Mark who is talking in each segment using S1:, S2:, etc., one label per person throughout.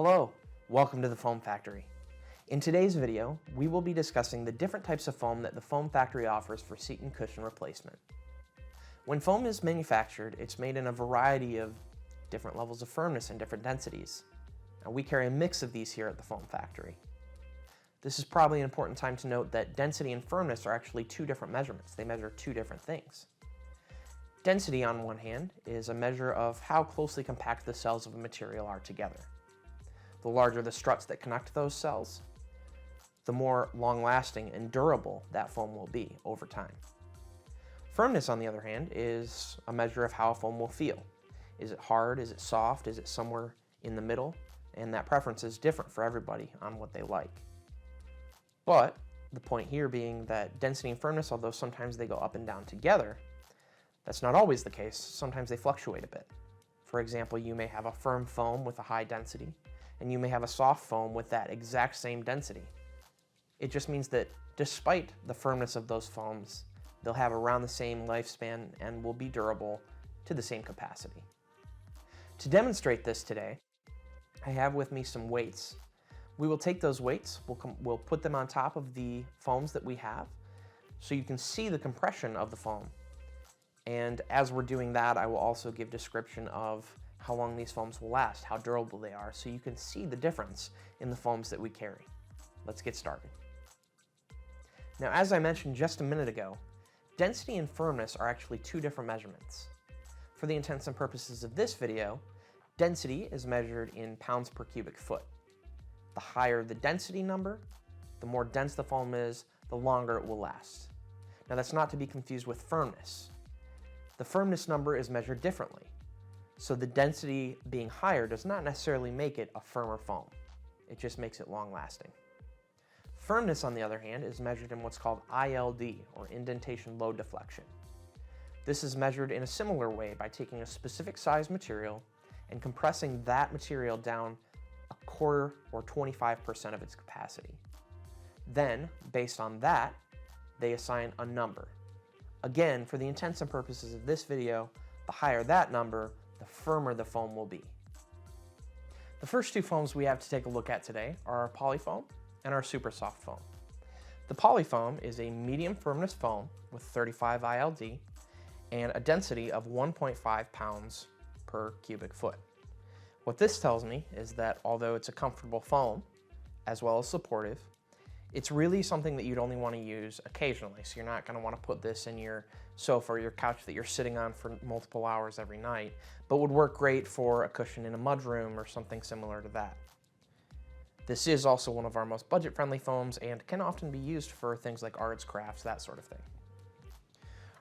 S1: Hello, welcome to the Foam Factory. In today's video, we will be discussing the different types of foam that the Foam Factory offers for seat and cushion replacement. When foam is manufactured, it's made in a variety of different levels of firmness and different densities. Now, we carry a mix of these here at the Foam Factory. This is probably an important time to note that density and firmness are actually two different measurements. They measure two different things. Density, on one hand, is a measure of how closely compact the cells of a material are together. The larger the struts that connect those cells, the more long-lasting and durable that foam will be over time. Firmness, on the other hand, is a measure of how a foam will feel. Is it hard? Is it soft? Is it somewhere in the middle? And that preference is different for everybody on what they like. But the point here being that density and firmness, although sometimes they go up and down together, that's not always the case. Sometimes they fluctuate a bit. For example, you may have a firm foam with a high density, and you may have a soft foam with that exact same density. It just means that despite the firmness of those foams, they'll have around the same lifespan and will be durable to the same capacity. To demonstrate this today, I have with me some weights. We will take those weights, we'll put them on top of the foams that we have so you can see the compression of the foam. And as we're doing that, I will also give description of how long these foams will last, how durable they are, so you can see the difference in the foams that we carry. Let's get started. Now, as I mentioned just a minute ago, density and firmness are actually two different measurements. For the intents and purposes of this video, density is measured in pounds per cubic foot. The higher the density number, the more dense the foam is, the longer it will last. Now, that's not to be confused with firmness. The firmness number is measured differently. So the density being higher does not necessarily make it a firmer foam. It just makes it long-lasting. Firmness, on the other hand, is measured in what's called ILD, or indentation load deflection. This is measured in a similar way by taking a specific size material and compressing that material down a quarter or 25% of its capacity. Then, based on that, they assign a number. Again, for the intents and purposes of this video, the higher that number, the firmer the foam will be. The first two foams we have to take a look at today are our polyfoam and our super soft foam. The polyfoam is a medium firmness foam with 35 ILD and a density of 1.5 pounds per cubic foot. What this tells me is that although it's a comfortable foam, as well as supportive, it's really something that you'd only want to use occasionally. So you're not going to want to put this in your sofa or your couch that you're sitting on for multiple hours every night, but would work great for a cushion in a mudroom or something similar to that. This is also one of our most budget-friendly foams and can often be used for things like arts, crafts, that sort of thing.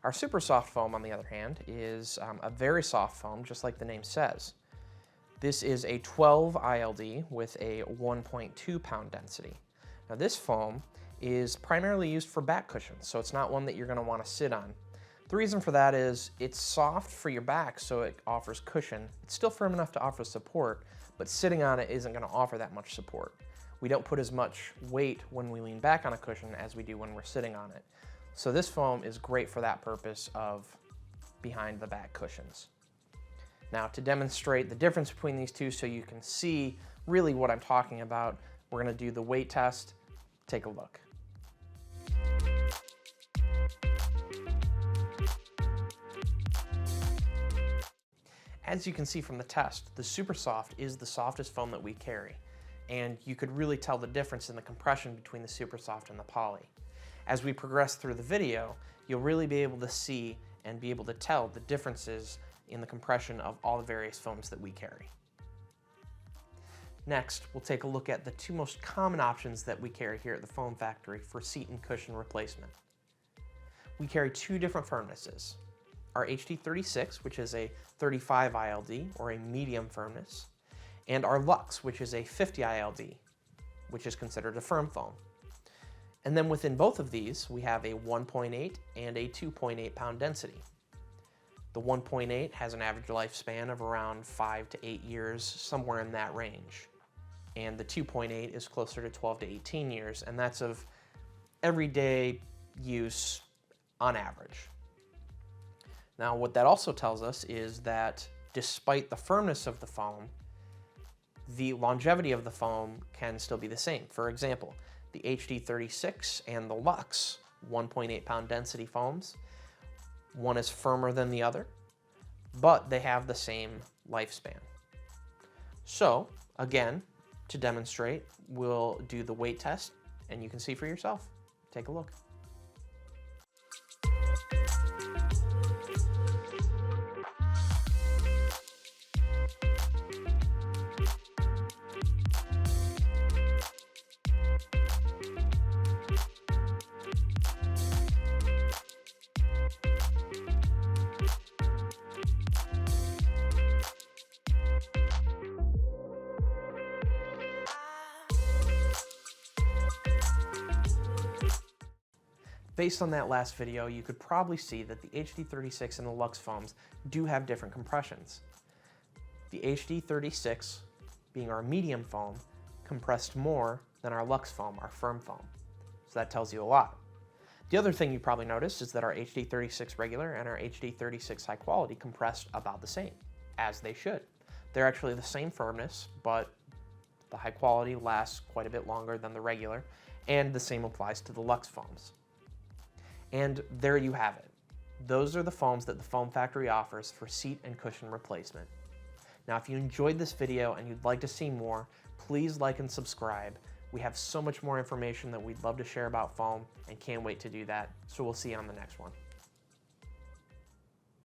S1: Our super soft foam, on the other hand, is a very soft foam, just like the name says. This is a 12 ILD with a 1.2 pound density. Now, this foam is primarily used for back cushions, so it's not one that you're going to want to sit on. The reason for that is it's soft for your back, so it offers cushion. It's still firm enough to offer support, but sitting on it isn't going to offer that much support. We don't put as much weight when we lean back on a cushion as we do when we're sitting on it. So this foam is great for that purpose of behind the back cushions. Now, to demonstrate the difference between these two so you can see really what I'm talking about, we're going to do the weight test. Take a look. As you can see from the test, the super soft is the softest foam that we carry, and you could really tell the difference in the compression between the super soft and the poly. As we progress through the video, you'll really be able to see and be able to tell the differences in the compression of all the various foams that we carry. Next, we'll take a look at the two most common options that we carry here at the Foam Factory for seat and cushion replacement. We carry two different firmnesses. Our HD36, which is a 35 ILD, or a medium firmness, and our Lux, which is a 50 ILD, which is considered a firm foam. And then within both of these, we have a 1.8 and a 2.8 pound density. The 1.8 has an average lifespan of around 5 to 8 years, somewhere in that range. And the 2.8 is closer to 12 to 18 years, and that's of everyday use on average. Now, what that also tells us is that despite the firmness of the foam, the longevity of the foam can still be the same. For example, the HD36 and the Lux 1.8 pound density foams, one is firmer than the other, but they have the same lifespan. So again, to demonstrate, we'll do the weight test and you can see for yourself. Take a look. Based on that last video, you could probably see that the HD36 and the Lux foams do have different compressions. The HD36, being our medium foam, compressed more than our Lux foam, our firm foam. So that tells you a lot. The other thing you probably noticed is that our HD36 regular and our HD36 high quality compressed about the same, as they should. They're actually the same firmness, but the high quality lasts quite a bit longer than the regular, and the same applies to the Lux foams. And there you have it. Those are the foams that the Foam Factory offers for seat and cushion replacement. Now, if you enjoyed this video and you'd like to see more, please like and subscribe. We have so much more information that we'd love to share about foam and can't wait to do that. So we'll see you on the next one.